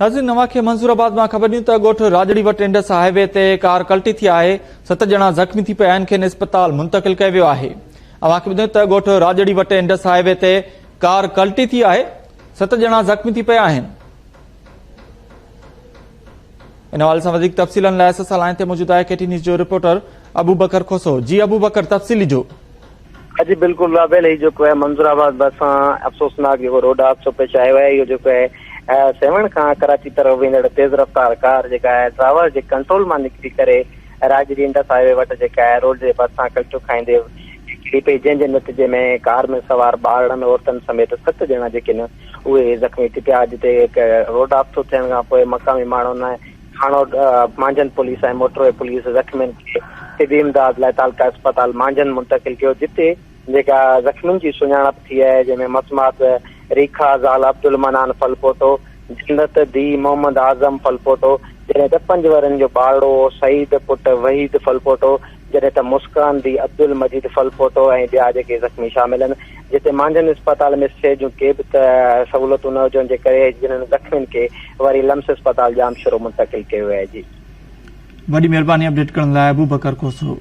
नाज़रीन नवां खे मंसूराबाद में ख़बर ॾियूं त ॻोठ राजड़ी वटि इंडस हाईवे ते कार कल्टी थी आहे। 7 ॼणा ज़ख़्मी थी पिया आहिनि, खेनि अस्पताल मुंतक़िल कयो वियो आहे। अव्हांखे ॿुधायूं त ॻोठ राजड़ी वटि इंडस हाईवे ते कार कल्टी थी आहे। 7 ॼणा ज़ख़्मी थी पिया आहिनि। इन हवाले सां वधीक तफ़सीलनि लाइ असां सां लाइन ते मौजूद आहे केटी न्यूज़ जो रिपोर्टर अबू बकर खोसो। जी अबू बकर, तफ़सीली जो जी बिल्कुल राबेल ही जो है मंसूराबाद बसा अफ़सोसनाक जो रोड हादसो पेश आयो है। जो है सेवन का कराची तरफ वेंदड़ तेज रफ्तार कार है ड्राइवर के कंट्रोल में निकरी करे राजड़ी इंडस हाईवे वट है रोड के बसा कल्चो खाईंदे किरी पई, जैसे नतीजे में कार में सवार ॿारनि औरतन समेत 7 ॼणा उहे ज़ख़्मी थी पिया। जिते रोड हादसो थियण खां पोइ मक़ामी माण्हुनि थाणो मांझन पुलिस ऐं मोटरवे पुलिस ज़ख़्मियुनि खे तिबी इमदाद लाइ तालका अस्पताल मांझन मुंतकिल कियो, जिते जेका ज़ख़्मियुनि जी सुञाणप थी है, जंहिंमें मसमात रेखा ज़ाल अब्दुल मनान फलपोटो, जन्नत दी मोहम्मद आज़म फलपोटो, जॾहिं त 5 वरनि जो ॿारड़ो सईद पुट वहीद फलपोटो, जॾहिं त मुस्कान दी अब्दुल मजीद फलपोटो ऐं ॿिया जेके ज़ख़्मी शामिल आहिनि। जिते मांझन अस्पताल में जूं के बि सहूलियतूं न हुजण जे करे जिन्हनि ज़ख़्मियुनि खे वरी लम्स अस्पताल जामशोरो मुंतकिल कयो आहे। जी वॾी महिरबानी अपडेट करण लाइ अबू बकर खोसो।